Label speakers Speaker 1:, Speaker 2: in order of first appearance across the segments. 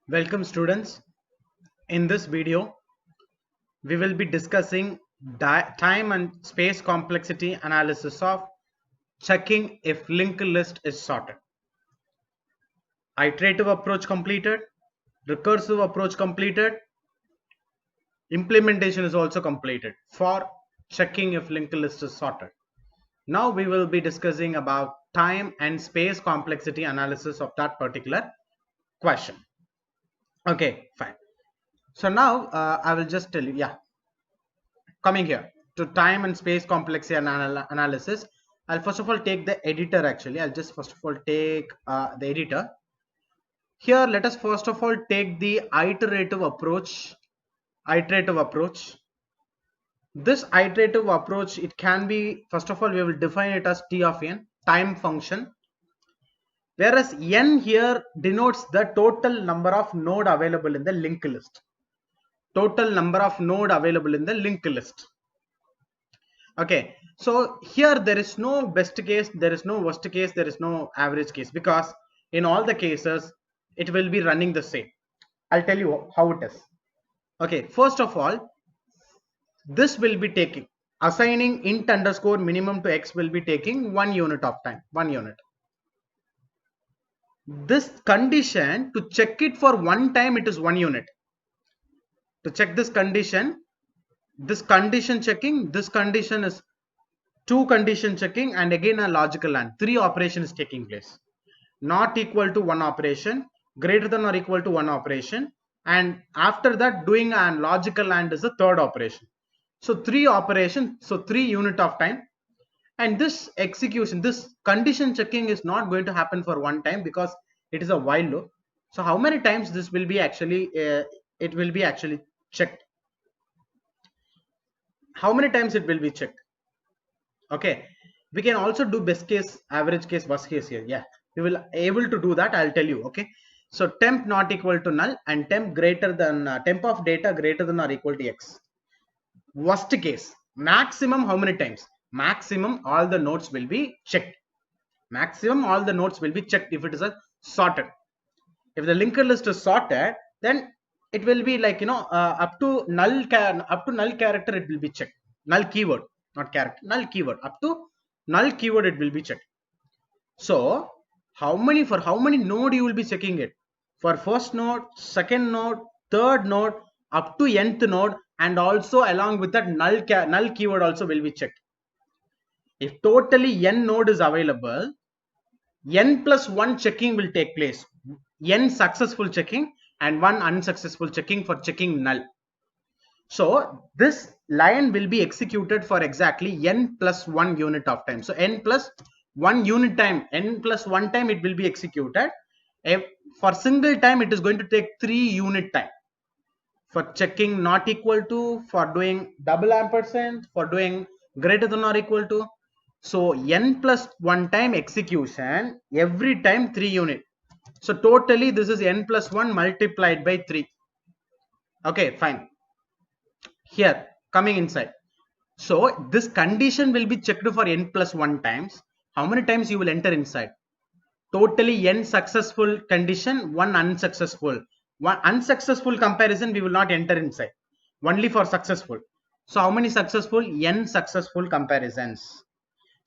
Speaker 1: Welcome students. In this video, we will be discussing time and space complexity analysis of checking if linked list is sorted. Iterative approach completed, recursive approach completed, implementation is also completed for checking if linked list is sorted. Now we will be discussing about time and space complexity analysis of that particular question. Okay, fine. So now I will just tell you, coming here to time and space complexity analysis. I'll first of all take the editor. Actually, I'll just first of all take the editor. Here, let us first of all take the iterative approach. This iterative approach, it can be, first of all, we will define it as t of n, time function, whereas n here denotes the total number of node available in the linked list. Total number of node available in the linked list. Okay, so here there is no best case, there is no worst case, there is no average case, because in all the cases it will be running the same. I'll tell you how it is. Okay, first of all, this will be taking, assigning int underscore minimum to x will be taking 1 unit of time, 1 unit. This condition, to check it for one time, it is 1 unit. To check this condition checking, this condition is two condition checking, and again a logical AND. Three operations taking place. Not equal to one operation, greater than or equal to one operation, and after that doing a logical AND is the third operation. So three operations, so 3 unit of time. And this execution, this condition checking is not going to happen for one time because it is a while loop. So how many times this will be actually it will be actually checked? How many times it will be checked? Okay, we can also do best case, average case, worst case here. Yeah, we will able to do that. I'll tell you. Okay, so temp not equal to null and temp greater than temp of data greater than or equal to x. Worst case, maximum how many times? Maximum all the nodes will be checked. Maximum all the nodes will be checked if it is a sorted. If the linker list is sorted, then it will be like, up to null character it will be checked. Null keyword, not character, null keyword. Up to null keyword it will be checked. So how many node you will be checking it? For first node, second node, third node, up to nth node, and also along with that null keyword also will be checked. If totally n node is available, n plus 1 checking will take place. N successful checking and 1 unsuccessful checking for checking null. So this line will be executed for exactly n plus 1 unit of time. So n plus 1 unit time, n plus 1 time it will be executed. For single time it is going to take 3 unit time. For checking not equal to, for doing double ampersand, for doing greater than or equal to. So n plus 1 time execution, every time 3 unit. So totally this is n plus 1 multiplied by 3. Okay, fine. Here, coming inside. So this condition will be checked for n plus 1 times. How many times you will enter inside? Totally n successful condition, 1 unsuccessful. One unsuccessful comparison we will not enter inside. Only for successful. So how many successful? N successful comparisons.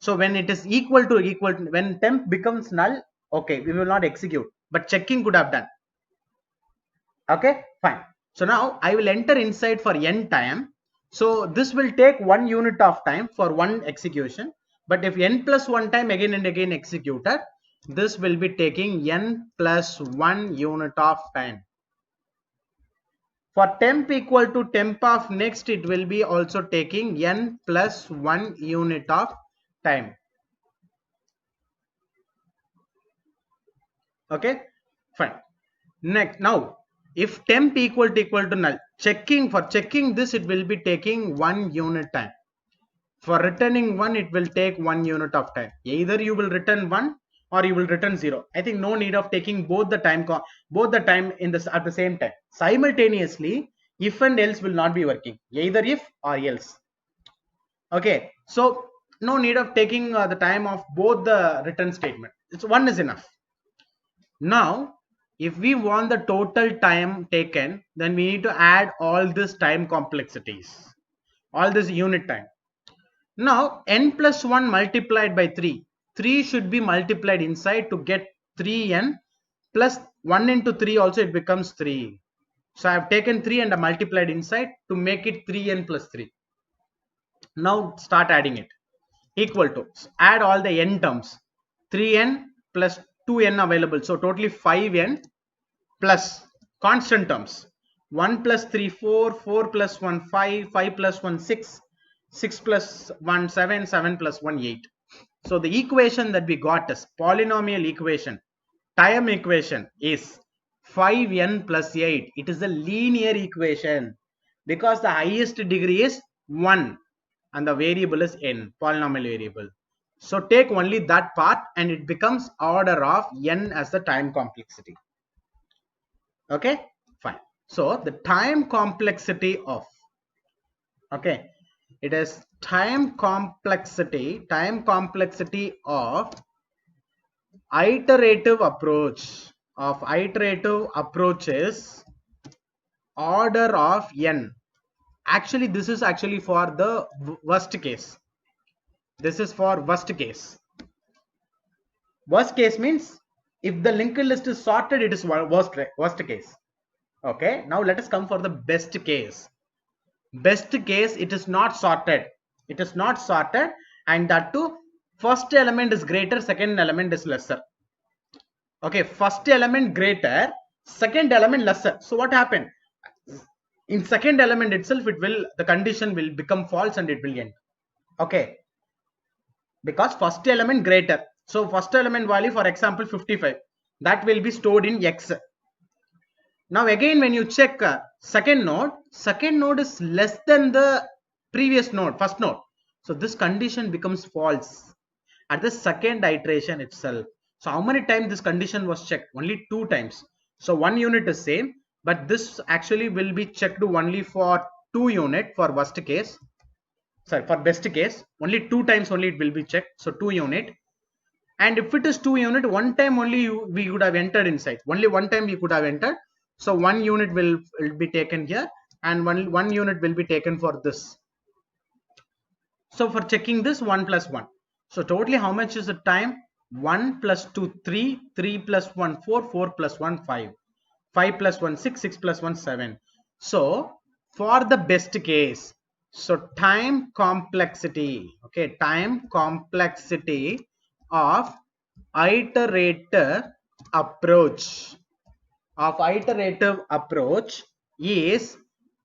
Speaker 1: So when it is equal to, when temp becomes null, okay, we will not execute, but checking could have done. Okay, fine. So now I will enter inside for n time. So this will take 1 unit of time for one execution. But if n plus 1 time again and again executed, this will be taking n plus 1 unit of time. For temp equal to temp of next, it will be also taking n plus 1 unit of time. Okay, fine. Next, now if temp equal to null, for checking this it will be taking 1 unit time. For returning 1 it will take 1 unit of time. Either you will return 1 or you will return 0. I think no need of taking both the time in this at the same time. Simultaneously, if and else will not be working. Either if or else. Okay, so no need of taking the time of both the return statement. It's one is enough. Now if we want the total time taken, then we need to add all this time complexities, all this unit time. Now n plus 1 multiplied by 3. 3 should be multiplied inside to get 3n plus 1 into 3 also it becomes 3. So I have taken 3 and I multiplied inside to make it 3n plus 3. Now start adding it. Equal to, add all the n terms. 3n plus 2n available. So totally 5n plus constant terms. 1 plus 3, 4, 4 plus 1, 5, 5 plus 1, 6, 6 plus 1, 7, 7 plus 1, 8. So the equation that we got is polynomial equation, time equation is 5n plus 8. It is a linear equation because the highest degree is 1 and the variable is n, polynomial variable. So take only that part and it becomes order of n as the time complexity. Okay, fine. So the time complexity of, okay, it is time complexity of iterative approach, is order of n. Actually this is actually for the worst case. This is for worst case. Worst case means if the linked list is sorted, it is worst case. Okay, now let us come for the best case. Best case, it is not sorted. It is not sorted, and that too, first element is greater, second element is lesser. Okay, first element greater, second element lesser. So what happened? In second element itself, the condition will become false and it will end. Okay, because first element greater. So first element value, for example 55, that will be stored in x. Now again when you check second node is less than the previous node, first node. So this condition becomes false at the second iteration itself. So how many times this condition was checked? Only 2 times. So 1 unit is same, but this actually will be checked only for 2 unit for worst case. Sorry, for best case, only 2 times only it will be checked. So 2 unit. And if it is 2 unit, 1 time only we would have entered inside. Only 1 time we could have entered. So 1 unit will be taken here and one unit will be taken for this. So for checking this, 1 plus 1. So totally how much is the time? 1 plus 2, 3, 3 plus 1, 4, 4 plus 1, 5. 5 plus 1, 6, 6 plus 1, 7. So for the best case, so time complexity, okay, time complexity of iterative approach is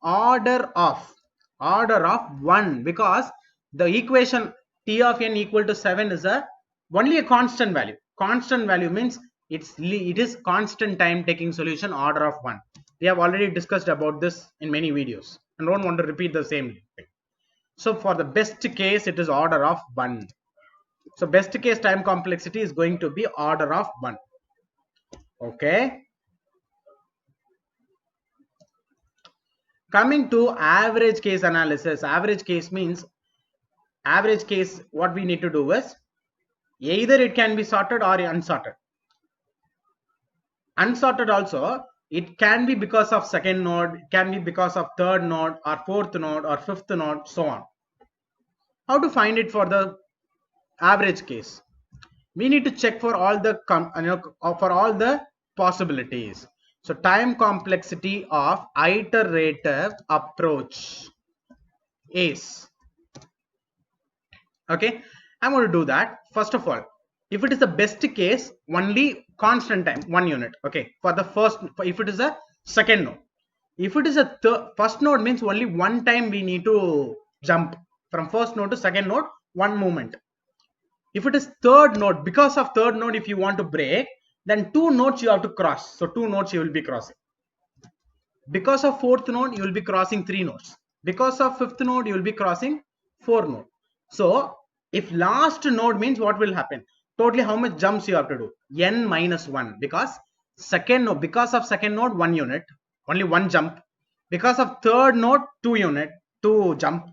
Speaker 1: order of 1, because the equation t of n equal to 7 is only a constant value. Constant value means it is constant time taking solution, order of 1. We have already discussed about this in many videos and don't want to repeat the same thing. So for the best case, it is order of 1. So best case time complexity is going to be order of 1. Okay. Coming to average case analysis. Average case means, what we need to do is either it can be sorted or unsorted. Unsorted also, it can be because of second node, it can be because of third node or fourth node or fifth node, so on. How to find it for the average case? We need to check for all the possibilities. So time complexity of iterative approach is, okay, I'm going to do that. First of all, if it is the best case, only constant time 1 unit. Okay, for the first, if it is a second node, if it is a first node means only 1 time we need to jump from first node to second node, 1 movement. If it is third node, because of third node, if you want to break, then 2 nodes you have to cross. So 2 nodes you will be crossing. Because of fourth node, you will be crossing 3 nodes. Because of fifth node, you will be crossing 4 nodes. So if last node means, what will happen? Totally how much jumps you have to do? N minus 1, because second node, because of second node 1 unit, only 1 jump. Because of third node 2 unit, 2 jump.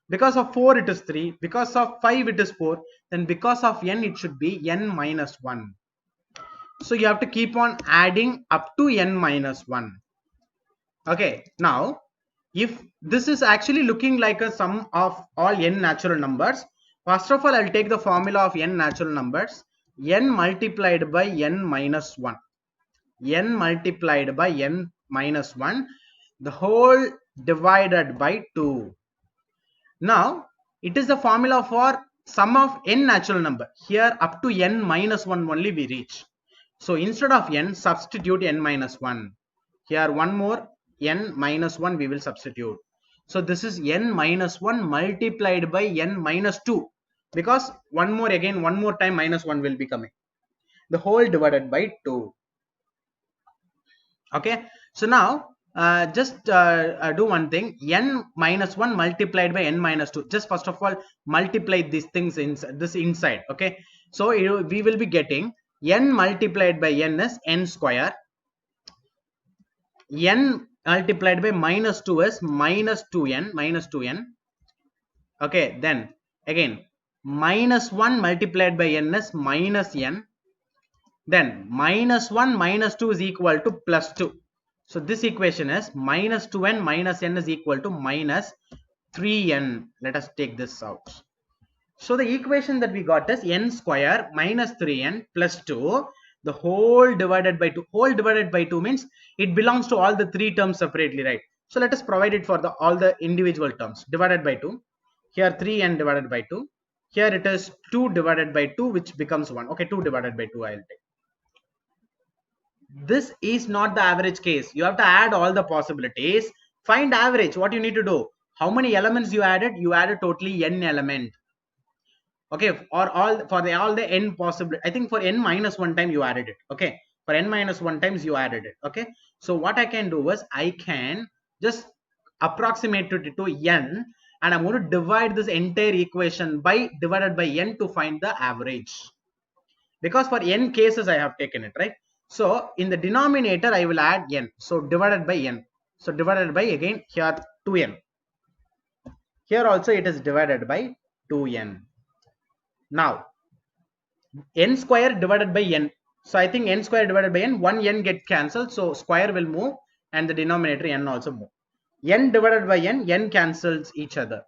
Speaker 1: Because of 4 it is 3, because of 5 it is 4, then because of n it should be n minus 1. So you have to keep on adding up to n minus 1. Okay, now if this is actually looking like a sum of all n natural numbers, first of all I'll take the formula of n natural numbers, n multiplied by n minus 1, n multiplied by n minus 1, the whole divided by 2. Now it is the formula for sum of n natural number. Here up to n minus 1 only we reach. So instead of n, substitute n minus 1. Here one more n minus 1 we will substitute. So this is n minus 1 multiplied by n minus 2, because one more time minus 1 will be coming. The whole divided by 2. Okay, so now just do one thing, n minus 1 multiplied by n minus 2. Just first of all multiply these things in this inside. Okay, so we will be getting n multiplied by n is n square, n multiplied by minus 2 is minus 2n. Okay, then again minus 1 multiplied by n is minus n, then minus 1 minus 2 is equal to plus 2. So this equation is minus 2n minus n is equal to minus 3n. Let us take this out. So the equation that we got is n square minus 3n plus 2, the whole divided by 2. Whole divided by 2 means it belongs to all the three terms separately, right? So let us provide it for all the individual terms. Divided by 2. Here 3n divided by 2. Here it is 2 divided by 2, which becomes 1. Okay, 2 divided by 2 I will take. This is not the average case. You have to add all the possibilities. Find average. What you need to do? How many elements you added? You added totally n element. Okay, or all the n possible. I think for n minus 1 time you added it. Okay, for n minus 1 times you added it. Okay, so what I can do is I can just approximate it to n, and I'm going to divide this entire equation by divided by n to find the average, because for n cases I have taken it, right? So in the denominator I will add n, so divided by n, so divided by again here 2n, here also it is divided by 2n. Now n square divided by n, so I think n square divided by n, one n get cancelled, so square will move and the denominator n also move. N divided by n cancels each other.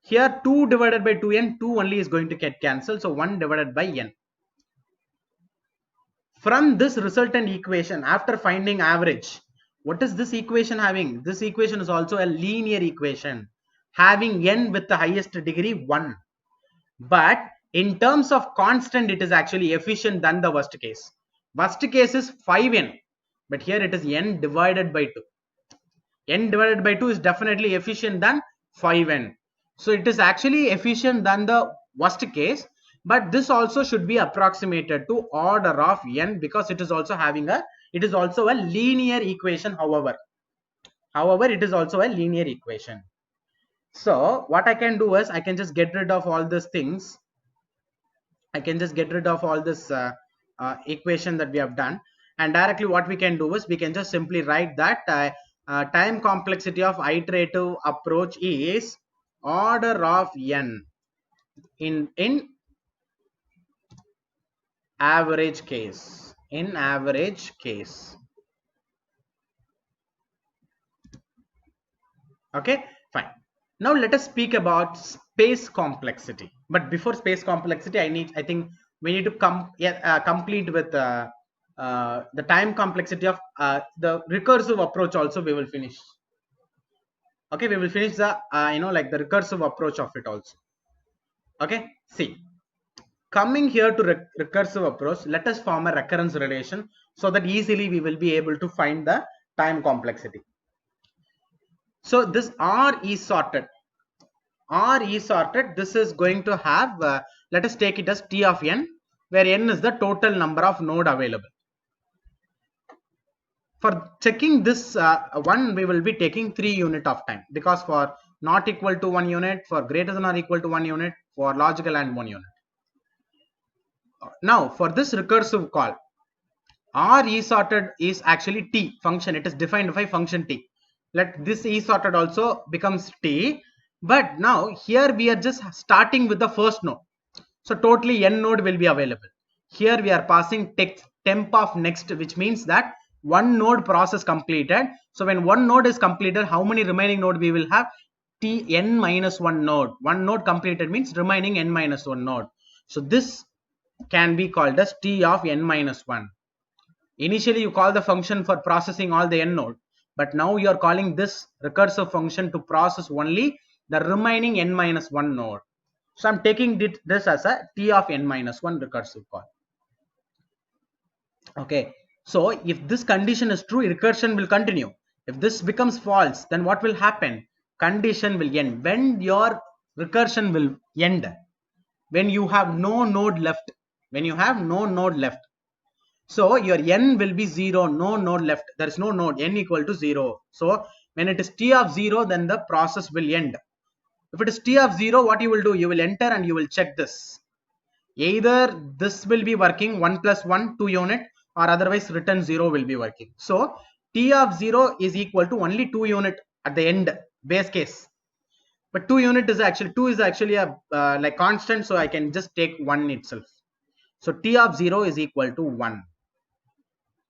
Speaker 1: Here 2 divided by 2n, 2 only is going to get cancelled, so 1 divided by n. From this resultant equation, after finding average, what is this equation having? This equation is also a linear equation having n with the highest degree 1. But in terms of constant, it is actually efficient than the worst case. Worst case is 5n, but here it is n divided by 2. N divided by 2 is definitely efficient than 5n. So it is actually efficient than the worst case. But this also should be approximated to order of n, because it is also having a linear equation. However, it is also a linear equation. So what I can do is I can just get rid of all these things. I can just get rid of all this equation that we have done, and directly what we can do is we can just simply write that time complexity of iterative approach is order of n in average case. In average case. Okay, fine. Now let us speak about space complexity. But before space complexity, I think we need to complete with the time complexity of the recursive approach. Also, we will finish. Okay, we will finish the like the recursive approach of it also. Okay, see. Coming here to recursive approach, let us form a recurrence relation so that easily we will be able to find the time complexity. So this R is sorted. R is sorted. This is going to have, let us take it as T of n, where n is the total number of node available. For checking this one, we will be taking 3 unit of time, because for not equal to 1 unit, for greater than or equal to 1 unit, for logical and 1 unit. Now for this recursive call, R is sorted is actually T function. It is defined by function T. Let this is sorted also becomes T. But now here we are just starting with the first node. So totally n node will be available. Here we are passing text temp of next, which means that one node process completed. So when one node is completed, how many remaining node we will have? N minus 1 node. One node completed means remaining n minus 1 node. So this can be called as T of n minus 1. Initially you call the function for processing all the n node, but now you are calling this recursive function to process only the remaining n minus 1 node. So I'm taking this as a T of n minus 1 recursive call. Okay, so if this condition is true, recursion will continue. If this becomes false, then what will happen? Condition will end. When your recursion will end? When you have no node left. When you have no node left. So your n will be 0, no node left. There is no node, n equal to 0. So when it is T of 0, then the process will end. If it is T of 0, what you will do? You will enter and you will check this. Either this will be working 1 plus 1, 2 unit, or otherwise return 0 will be working. So T of 0 is equal to only 2 unit at the end, base case. But 2 unit is actually, 2 is actually a like constant, so I can just take 1 itself. So T of 0 is equal to 1.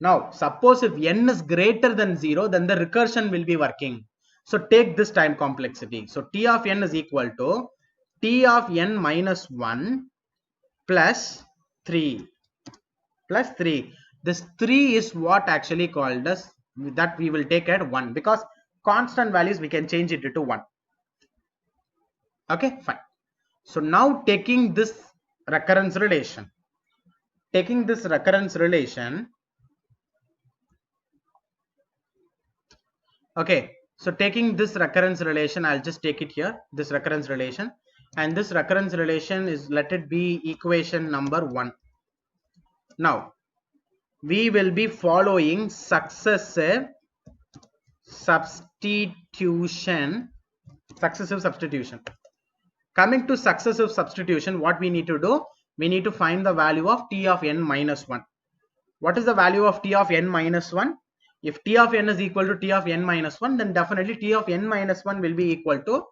Speaker 1: Now suppose if n is greater than 0, then the recursion will be working. So take this time complexity. So T of n is equal to T of n minus 1 plus 3 plus 3. This 3 is what actually called as, that we will take at 1, because constant values we can change it to 1. Okay, fine. So now taking this recurrence relation, okay, so taking this recurrence relation, I'll just take it here, this recurrence relation, and this recurrence relation is, let it be equation number 1. Now we will be following successive substitution. Coming to successive substitution, what we need to do? We need to find the value of T of n minus 1. What is the value of T of n minus 1? If T of n is equal to T of n minus 1, then definitely T of n minus 1 will be equal to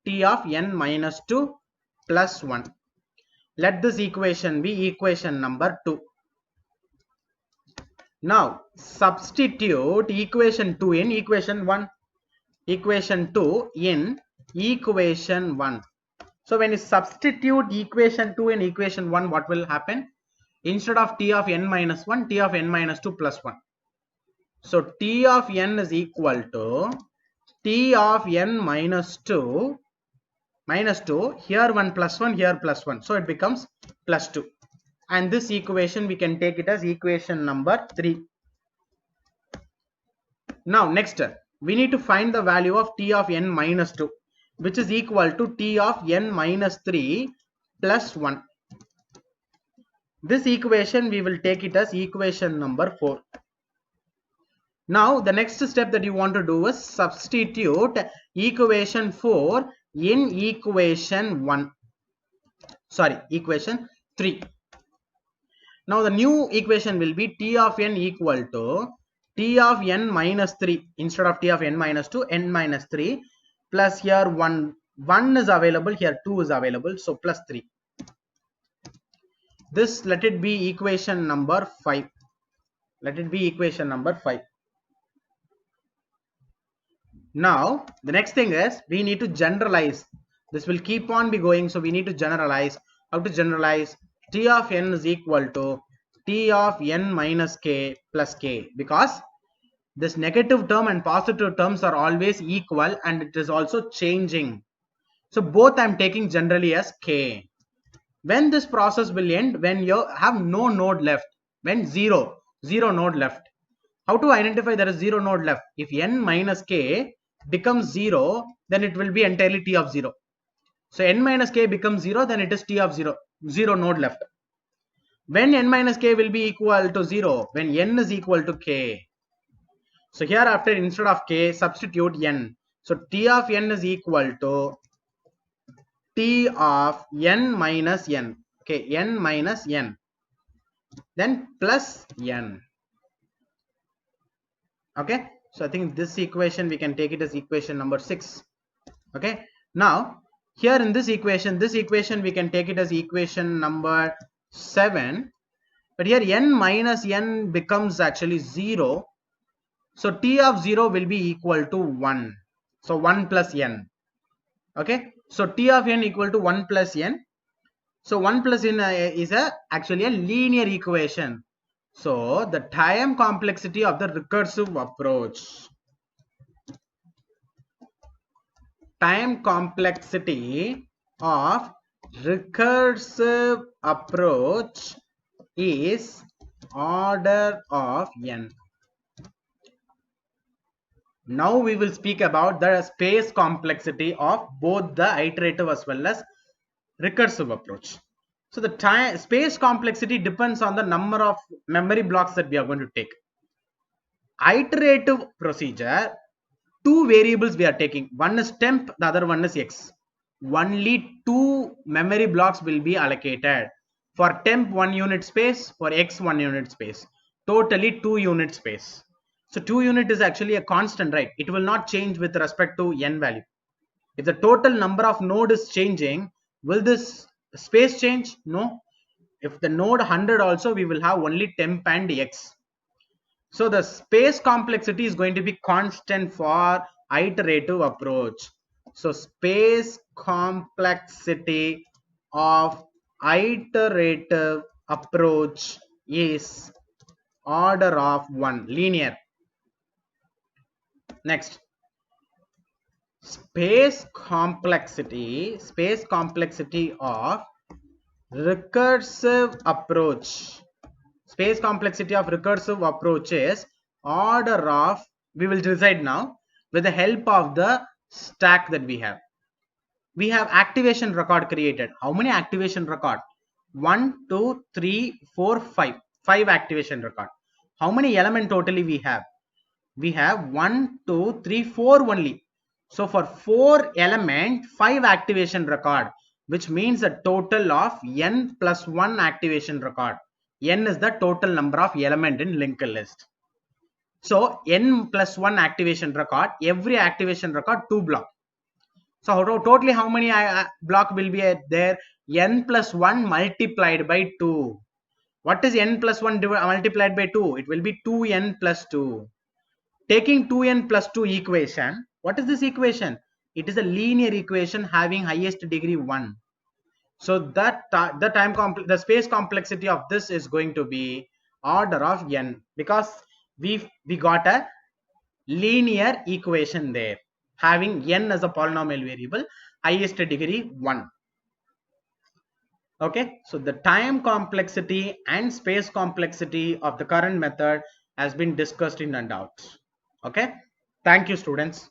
Speaker 1: T of n minus 2 plus 1. Let this equation be equation number 2. Now substitute equation 2 in equation 1. Equation 2 in equation 1. So when you substitute equation 2 in equation 1, what will happen? Instead of T of n minus 1, T of n minus 2 plus 1. So T of n is equal to T of n minus 2, here 1 plus 1, here plus 1. So it becomes plus 2. And this equation we can take it as equation number 3. Now next, we need to find the value of T of n minus 2, which is equal to T of n minus 3 plus 1. This equation we will take it as equation number 4. Now the next step that you want to do is substitute equation 4 in equation 3. Now the new equation will be T of n equal to T of n minus 3, instead of T of n minus 2, n minus 3 plus here 1 is available, here 2 is available, so plus 3. This, let it be equation number 5. Now the next thing is, we need to generalize. This will keep on be going, so we need to generalize. How to generalize? T of n is equal to T of n minus k plus k, because this negative term and positive terms are always equal and it is also changing. So both I am taking generally as k. When this process will end? When you have no node left, when zero node left. How to identify there is 0 node left? If n minus k becomes 0, then it will be entirely T of 0. So n minus k becomes 0, then it is T of 0 node left. When n minus k will be equal to 0? When n is equal to k. So hereafter, instead of k, substitute n. So T of n is equal to T of n minus n. Okay, n minus n. Then plus n. Okay, so I think this equation we can take it as equation number 6. Okay, now here in this equation we can take it as equation number 7. but here n minus n becomes actually 0. So t of 0 will be equal to 1. So 1 plus n. Okay, so t of n equal to 1 plus n. So 1 plus n is actually a linear equation. So the time complexity of the recursive approach. Time complexity of recursive approach is order of n. Now we will speak about the space complexity of both the iterative as well as recursive approach. So the time space complexity depends on the number of memory blocks that we are going to take. Iterative procedure, two variables we are taking. One is temp, the other one is x. Only two memory blocks will be allocated. For temp 1 unit space, for x 1 unit space. Totally 2 unit space. So 2 unit is actually a constant, right? It will not change with respect to n value. If the total number of node is changing, will this space change? No. If the node 100 also, we will have only temp and x. So the space complexity is going to be constant for iterative approach. So space complexity of iterative approach is order of 1, linear. Next, space complexity of recursive approach. Space complexity of recursive approach is order of, we will decide now with the help of the stack that we have. We have activation record created. How many activation record? 1, 2, 3, 4, 5. 5 activation record. How many element totally we have? We have 1, 2, 3, 4 only. So for 4 element, 5 activation record, which means a total of n plus 1 activation record. N is the total number of element in linked list. So n plus 1 activation record, every activation record 2 block. So totally how many block will be there? N plus 1 multiplied by 2. What is n plus 1 multiplied by 2? It will be 2n plus 2. Taking 2n plus 2 equation, what is this equation? It is a linear equation having highest degree 1. So that the space complexity of this is going to be order of n, because we got a linear equation there having n as a polynomial variable, highest degree 1. Okay, so the time complexity and space complexity of the current method has been discussed in and out. Okay, thank you students.